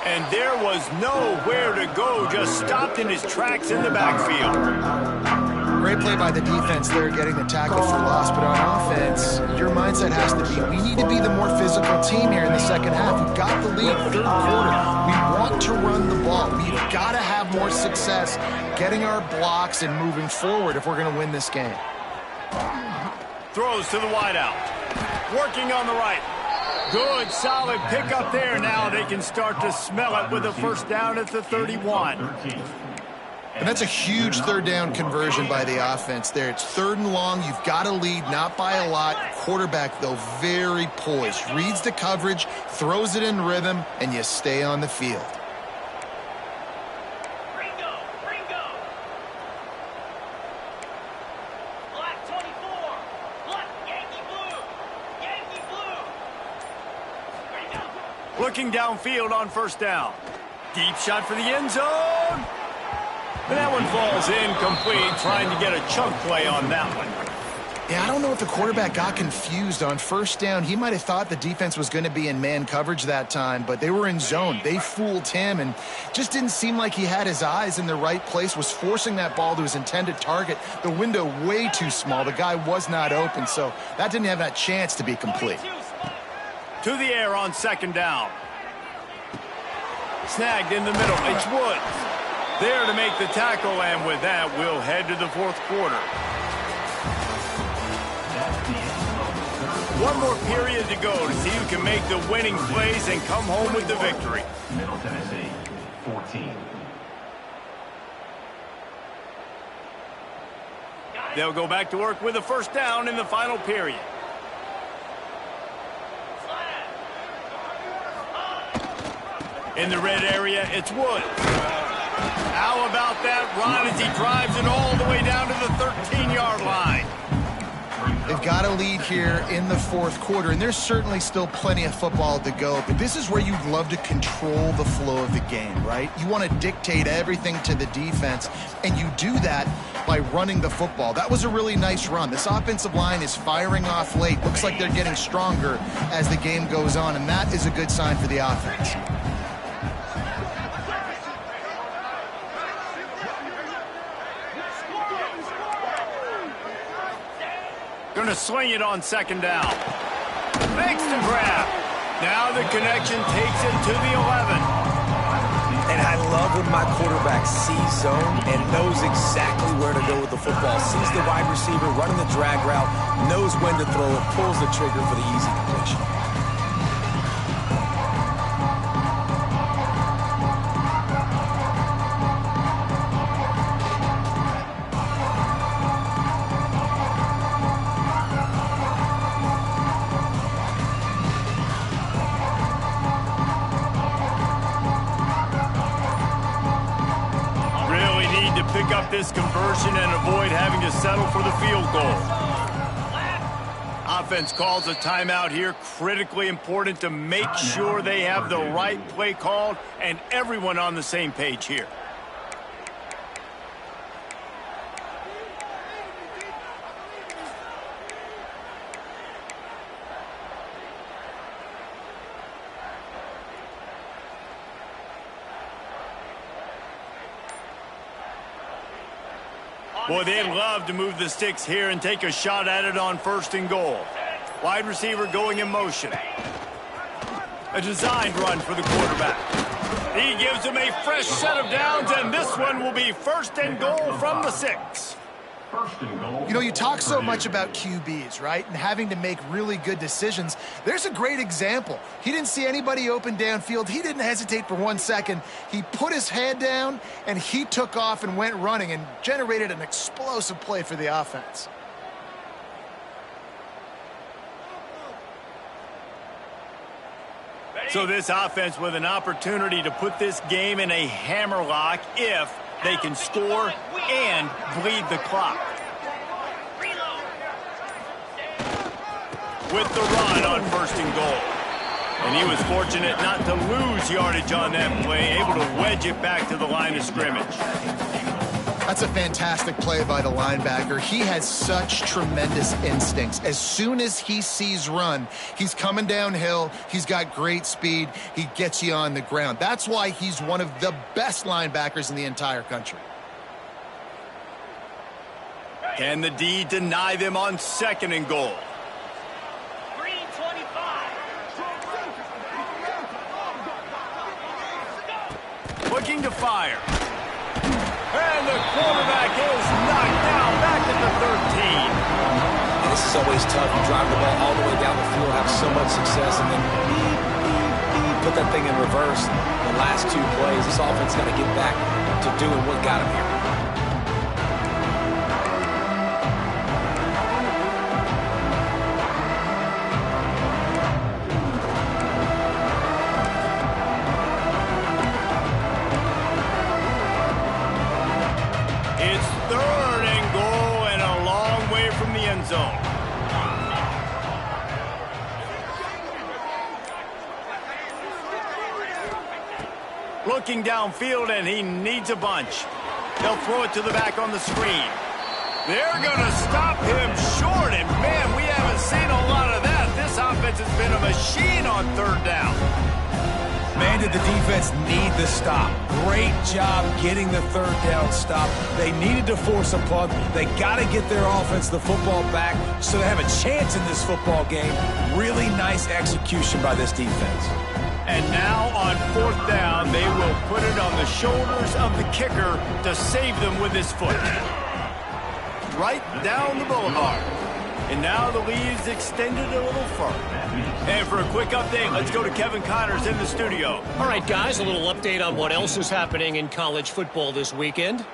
[SPEAKER 1] And there was nowhere to go, just stopped in his tracks in the backfield.
[SPEAKER 3] Great play by the defense there, getting the tackle for loss. But on offense, your mindset has to be, we need to be the more physical team here in the 2nd half. We've got the lead 3rd quarter. We want to run the ball. We've got to have more success getting our blocks and moving forward if we're going to win this game.
[SPEAKER 1] Throws to the wideout. Working on the right. Good, solid pickup there. Now they can start to smell it with a first down at the 31.
[SPEAKER 3] And that's a huge 3rd down conversion by the offense there. It's 3rd and long. You've got to lead, not by a lot. Quarterback, though, very poised. Reads the coverage, throws it in rhythm, and you stay on the field.
[SPEAKER 6] Ringo. Black 24. Black Yankee blue. Ready go.
[SPEAKER 1] Looking downfield on 1st down. Deep shot for the end zone. And that one falls incomplete, trying to get a chunk play on that one.
[SPEAKER 3] Yeah, I don't know if the quarterback got confused on 1st down. He might have thought the defense was going to be in man coverage that time, but they were in zone. They fooled him and just didn't seem like he had his eyes in the right place, was forcing that ball to his intended target. The window way too small. The guy was not open, so that didn't have that chance to be complete.
[SPEAKER 1] To the air on second down. Snagged in the middle. It's Woods. There to make the tackle, and with that, we'll head to the fourth quarter. One more period to go to see who can make the winning plays and come home with the victory.
[SPEAKER 4] Middle Tennessee, 14.
[SPEAKER 1] They'll go back to work with a first down in the final period. In the red area, it's Woods. How about that run as he drives it all the way down to the 13-yard line?
[SPEAKER 3] They've got a lead here in the fourth quarter, and there's certainly still plenty of football to go, but this is where you'd love to control the flow of the game, right? You want to dictate everything to the defense, and you do that by running the football. That was a really nice run. This offensive line is firing off late. Looks like they're getting stronger as the game goes on, and that is a good sign for the offense.
[SPEAKER 1] Going to swing it on second down. Makes the grab. Now the connection takes it to the 11.
[SPEAKER 2] And I love when my quarterback sees zone and knows exactly where to go with the football. Sees the wide receiver running the drag route, knows when to throw it, pulls the trigger for the easy completion.
[SPEAKER 1] Pick up this conversion and avoid having to settle for the field goal. Offense calls a timeout here. Critically important to make sure they have the right play called and everyone on the same page here. Boy, they'd love to move the sticks here and take a shot at it on first and goal. Wide receiver going in motion. A designed run for the quarterback. He gives him a fresh set of downs, and this one will be first and goal from the 6.
[SPEAKER 3] You know, you talk so much about QBs, right? And having to make really good decisions. There's a great example. He didn't see anybody open downfield. He didn't hesitate for 1 second. He put his head down, and he took off and went running and generated an explosive play for the offense.
[SPEAKER 1] So this offense with an opportunity to put this game in a hammerlock if they can score and bleed the clock. With the run on first and goal. And he was fortunate not to lose yardage on that play, able to wedge it back to the line of scrimmage.
[SPEAKER 3] That's a fantastic play by the linebacker. He has such tremendous instincts. As soon as he sees run, he's coming downhill. He's got great speed. He gets you on the ground. That's why he's one of the best linebackers in the entire country.
[SPEAKER 1] Can the D deny them on second and goal?
[SPEAKER 6] Green 25.
[SPEAKER 1] Looking to fire. And the quarterback is knocked down back at the 13.
[SPEAKER 2] And this is always tough. You drive the ball all the way down the field, have so much success, and then put that thing in reverse. The last 2 plays, this offense got to get back to doing what got him here.
[SPEAKER 1] Zone. Looking downfield, and he needs a bunch. They'll throw it to the back on the screen. They're going to stop him short, and man, we haven't seen a lot of that. This offense has been a machine on third down.
[SPEAKER 2] Man, did the defense need the stop. Great job getting the third down stop. They needed to force a punt. They got to get their offense the football back so they have a chance in this football game. Really nice execution by this defense.
[SPEAKER 1] And now on fourth down, they will put it on the shoulders of the kicker to save them with his foot. Right down the boulevard. And now the lead is extended a little further. And for a quick update, let's go to Kevin Connors in the studio.
[SPEAKER 5] All right, guys, a little update on what else is happening in college football this weekend.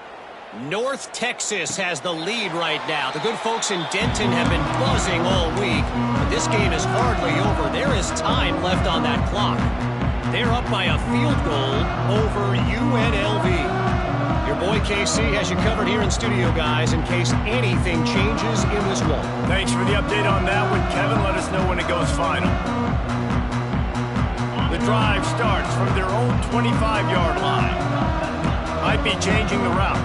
[SPEAKER 5] North Texas has the lead right now. The good folks in Denton have been buzzing all week, but this game is hardly over. There is time left on that clock. They're up by a field goal over UNLV. Your boy KC has you covered here in studio, guys, in case anything changes in this one.
[SPEAKER 1] Thanks for the update on that one, Kevin. Let us know when it goes final. The drive starts from their own 25-yard line. Might be changing the route.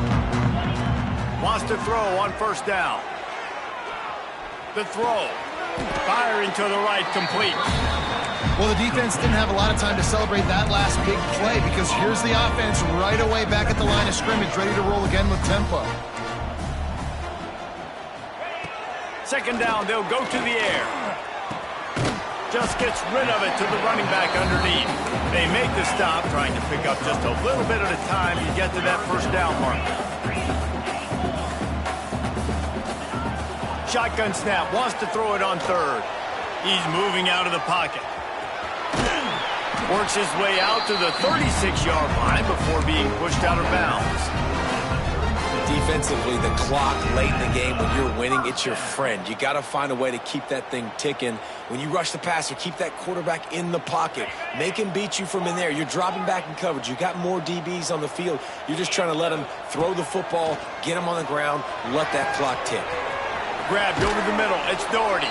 [SPEAKER 1] Wants to throw on first down. The throw. Firing to the right, complete.
[SPEAKER 3] Well, the defense didn't have a lot of time to celebrate that last big play because here's the offense right away back at the line of scrimmage, ready to roll again with tempo.
[SPEAKER 1] Second down, they'll go to the air. Just gets rid of it to the running back underneath. They make the stop, trying to pick up just a little bit at a time to get to that first down mark. Shotgun snap, wants to throw it on third. He's moving out of the pocket. Works his way out to the 36-yard line before being pushed out of bounds.
[SPEAKER 2] Defensively, the clock late in the game, when you're winning, it's your friend. You got to find a way to keep that thing ticking. When you rush the passer, keep that quarterback in the pocket. Make him beat you from in there. You're dropping back in coverage. You got more DBs on the field. You're just trying to let him throw the football, get him on the ground, let that clock tick.
[SPEAKER 1] Grabbed over the middle. It's Doherty.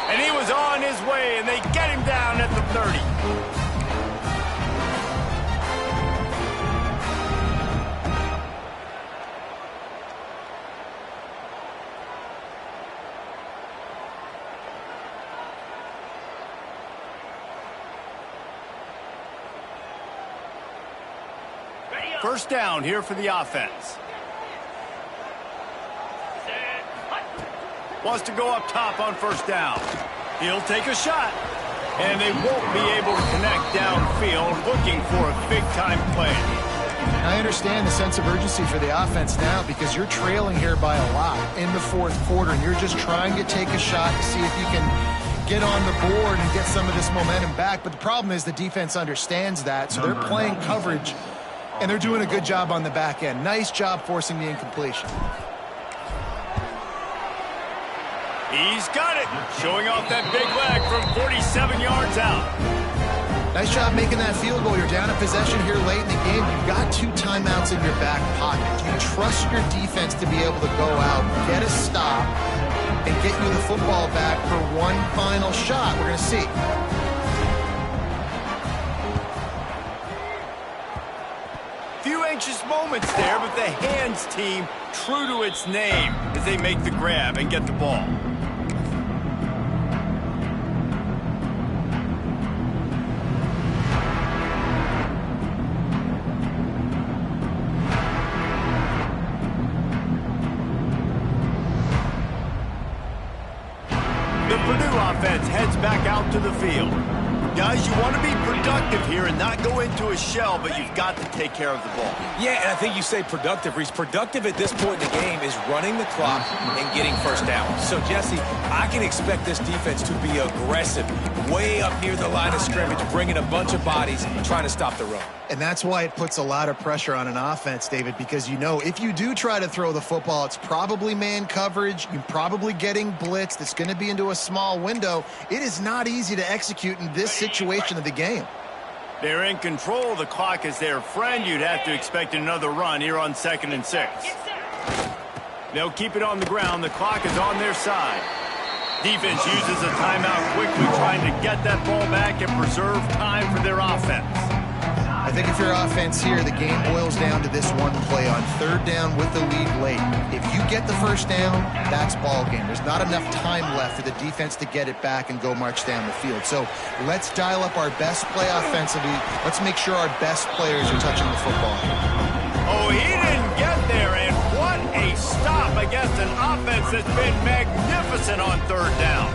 [SPEAKER 1] And he was on his way, and they get him down at the 30. First down here for the offense. Wants to go up top on first down. He'll take a shot. And they won't be able to connect downfield, looking for a big-time play.
[SPEAKER 3] I understand the sense of urgency for the offense now because you're trailing here by a lot in the fourth quarter, and you're just trying to take a shot to see if you can get on the board and get some of this momentum back. But the problem is the defense understands that, so they're playing coverage, and they're doing a good job on the back end. Nice job forcing the incompletion.
[SPEAKER 1] He's got it, showing off that big leg from 47 yards out.
[SPEAKER 3] Nice job making that field goal. You're down a possession here late in the game. You've got 2 timeouts in your back pocket. You trust your defense to be able to go out, get a stop, and get you the football back for one final shot. We're going to see.
[SPEAKER 1] Few anxious moments there, but the hands team true to its name as they make the grab and get the ball. The Purdue offense heads back out to the field. Guys, you want to be productive here and not go into a shell, but you've got to take care of the ball.
[SPEAKER 2] Yeah, and I think you say productive, Reese. Productive at this point in the game is running the clock and getting first down. So, Jesse, I can expect this defense to be aggressive, way up near the line of scrimmage, bringing a bunch of bodies, trying to stop the run.
[SPEAKER 3] And that's why it puts a lot of pressure on an offense, David, because you know if you do try to throw the football, it's probably man coverage. You're probably getting blitzed. It's going to be into a small window. It is not easy to execute in this situation of the game.
[SPEAKER 1] They're in control. The clock is their friend. You'd have to expect another run here on 2nd and 6. They'll keep it on the ground. The clock is on their side. Defense uses a timeout quickly, trying to get that ball back and preserve time for their offense.
[SPEAKER 3] I think if you're offense here, the game boils down to this one play on third down with the lead late. If you get the first down, that's ball game. There's not enough time left for the defense to get it back and go march down the field. So let's dial up our best play offensively. Let's make sure our best players are touching the football.
[SPEAKER 1] Oh, he didn't get there, and what a stop against an offense that's been magnificent on third down.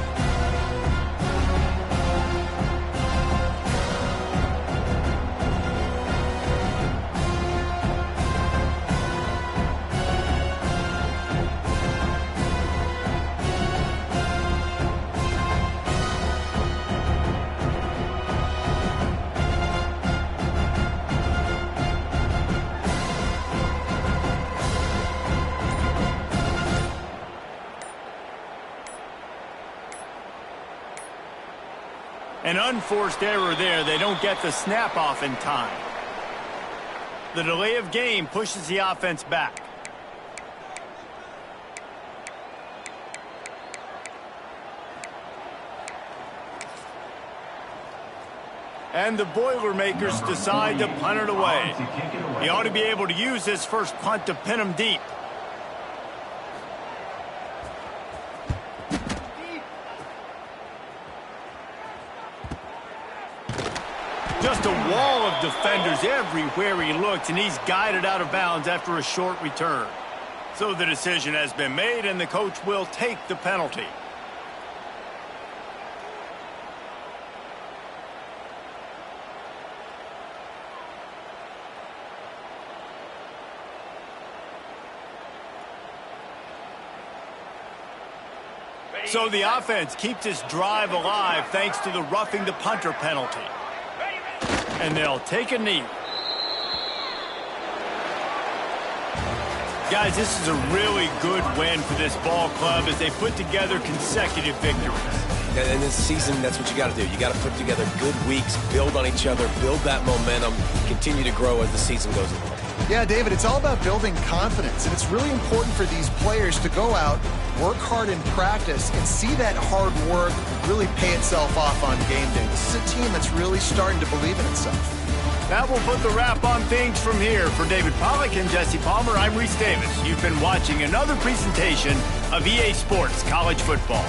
[SPEAKER 1] An unforced error there. They don't get the snap off in time. The delay of game pushes the offense back. And the Boilermakers decide to punt it away. He ought to be able to use his first punt to pin him deep. Just a wall of defenders everywhere he looks, and he's guided out of bounds after a short return. So the decision has been made, and the coach will take the penalty. So the offense keeps its drive alive thanks to the roughing the punter penalty. And they'll take a knee. Guys, this is a really good win for this ball club as they put together consecutive victories.
[SPEAKER 2] And this season, that's what you got to do. You got to put together good weeks, build on each other, build that momentum, continue to grow as the season goes along.
[SPEAKER 3] Yeah, David, it's all about building confidence, and it's really important for these players to go out, work hard in practice, and see that hard work really pay itself off on game day. This is a team that's really starting to believe in itself.
[SPEAKER 1] That will put the wrap on things from here. For David Pollack and Jesse Palmer, I'm Reese Davis. You've been watching another presentation of EA Sports College Football.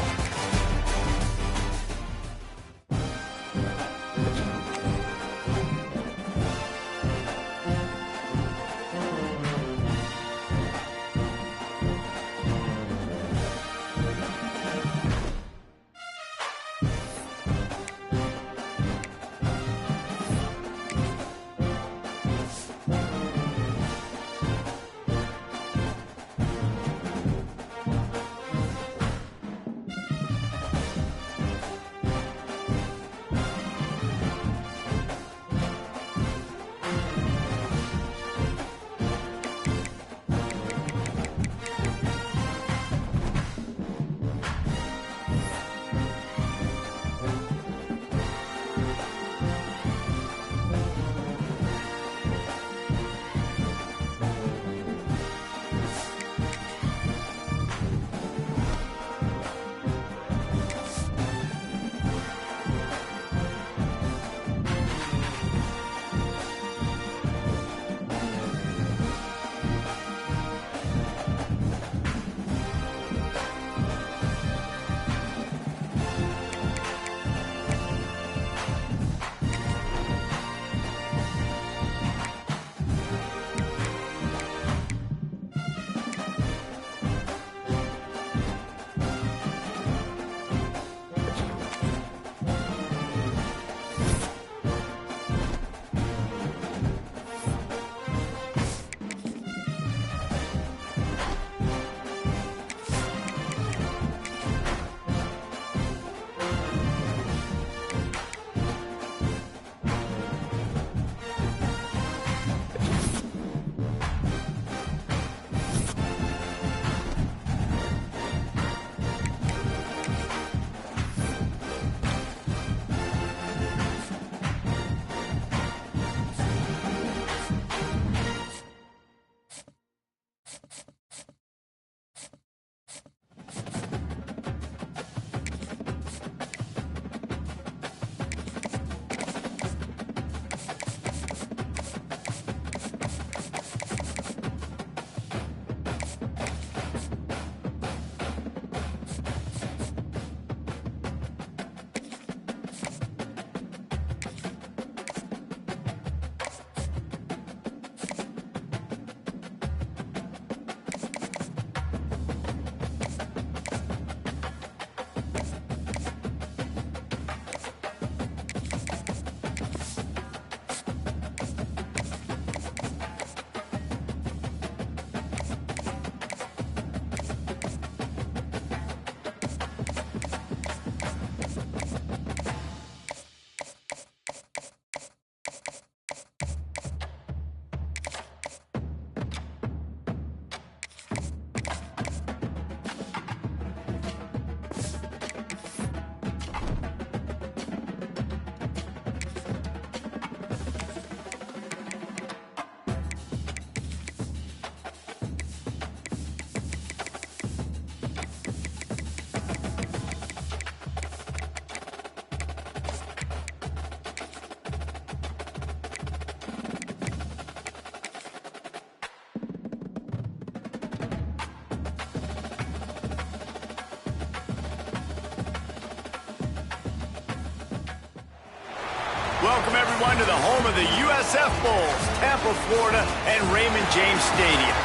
[SPEAKER 1] Welcome, everyone, to the home of the USF Bulls, Tampa, Florida, and Raymond James Stadium.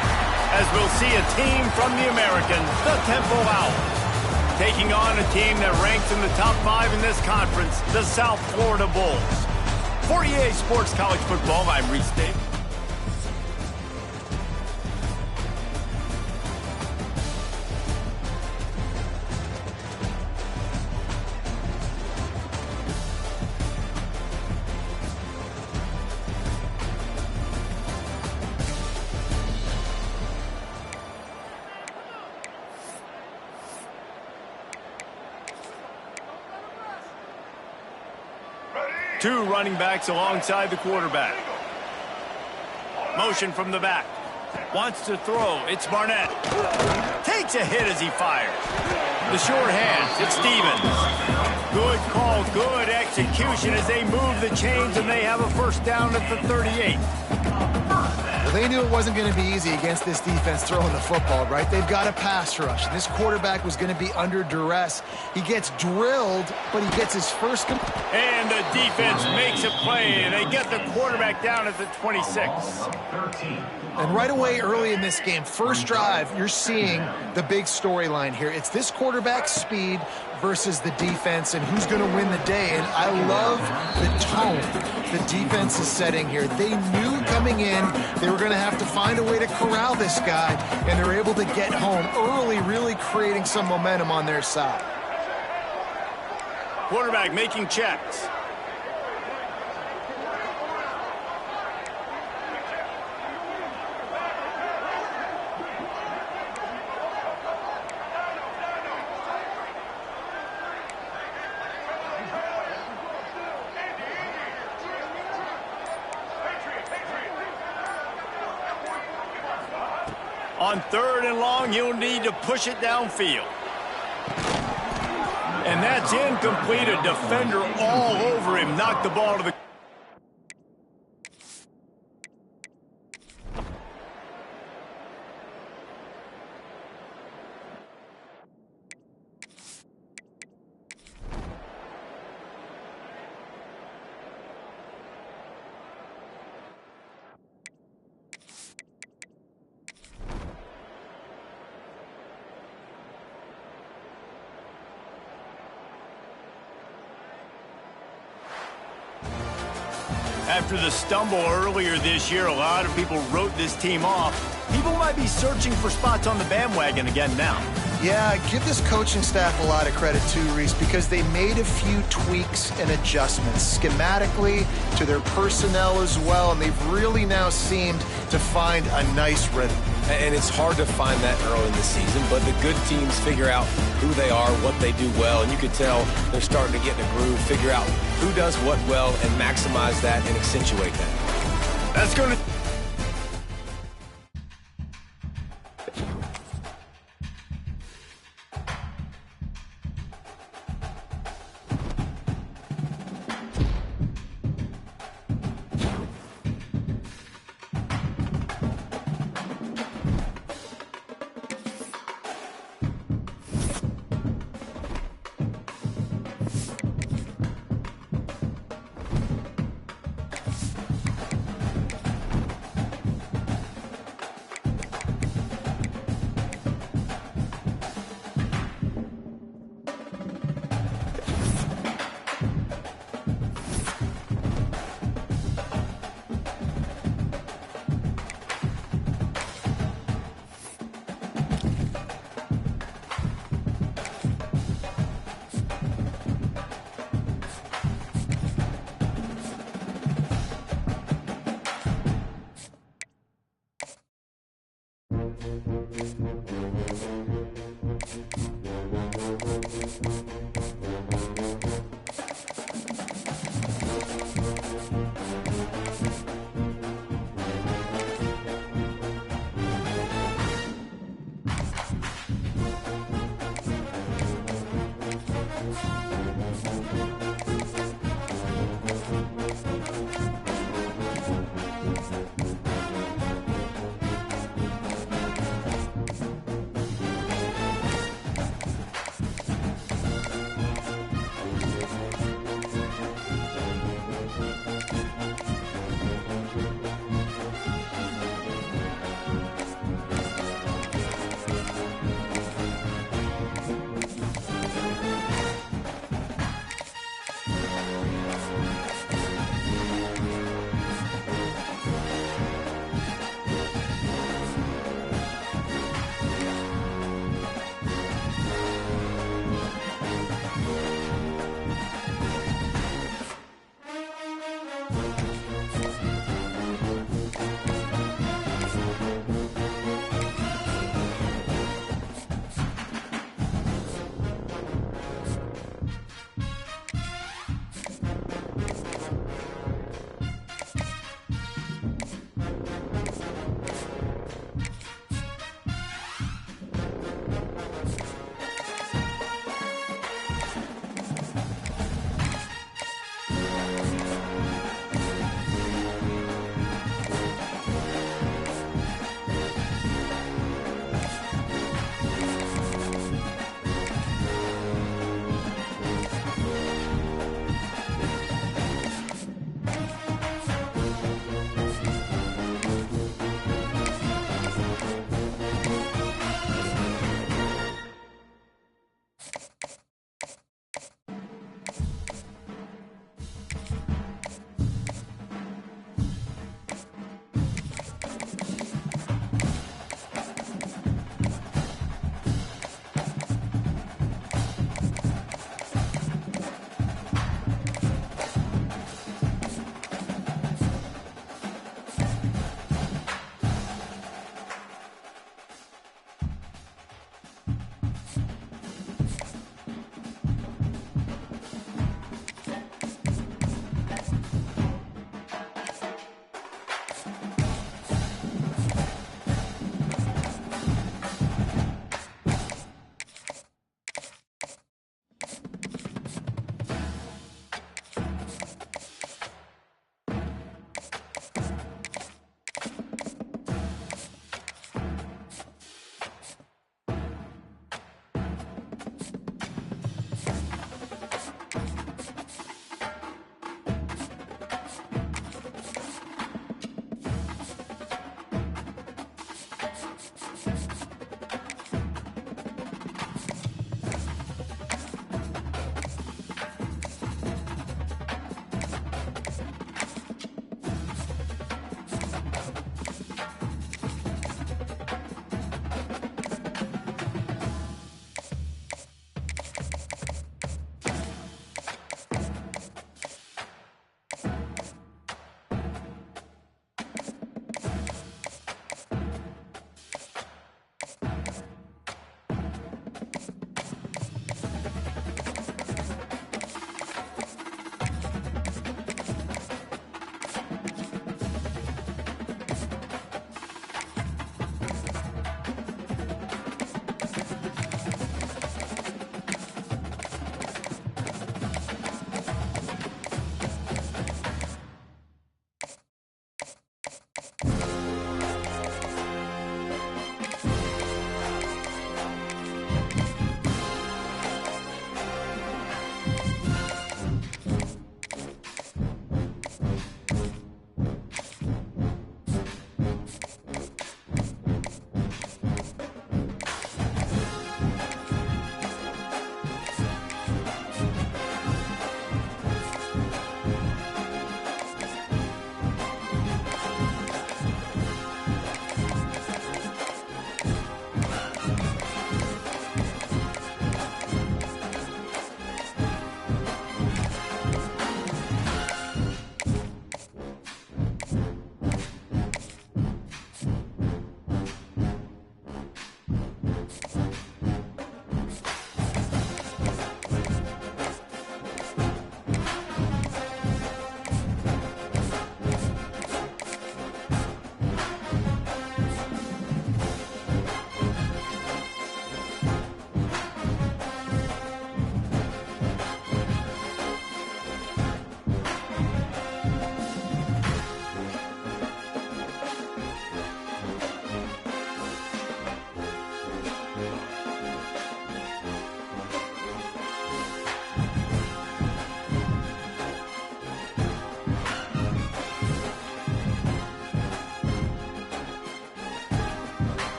[SPEAKER 1] As we'll see a team from the American, the Tempo Owls, taking on a team that ranks in the top 5 in this conference, the South Florida Bulls. For EA Sports College Football, I'm Reese Davis. Two running backs alongside the quarterback. Motion from the back. Wants to throw. It's Barnett. Takes a hit as he fires. The short hands. It's Stevens. Good call. Good execution as they move the chains and they have a first down at the 38.
[SPEAKER 3] Well, they knew it wasn't going to be easy against this defense throwing the football, right? They've got a pass rush. This quarterback was going to be under duress. He gets drilled, but he gets his first...
[SPEAKER 1] And the defense makes a play, and they get the quarterback down at the 26.
[SPEAKER 3] And right away early in this game, first drive, you're seeing the big storyline here. It's this quarterback's speed versus the defense and who's going to win the day. And I love the tone the defense is setting here. They knew coming in they were going to have to find a way to corral this guy, and they're able to get home early, really creating some momentum on their side.
[SPEAKER 1] Quarterback making checks. On 3rd and long, you'll need to push it downfield. And that's incomplete. A defender all over him. Knocked the ball to the... After the stumble earlier this year, a lot of people wrote this team off. People might be searching for spots on the bandwagon again now.
[SPEAKER 3] Yeah, give this coaching staff a lot of credit too, Reese, because they made a few tweaks and adjustments schematically to their personnel as well, and they've really now seemed to find a nice rhythm.
[SPEAKER 2] And it's hard to find that early in the season, but the good teams figure out who they are, what they do well, and you can tell they're starting to get in a groove, figure out who does what well, and maximize that and accentuate that.
[SPEAKER 1] That's going to...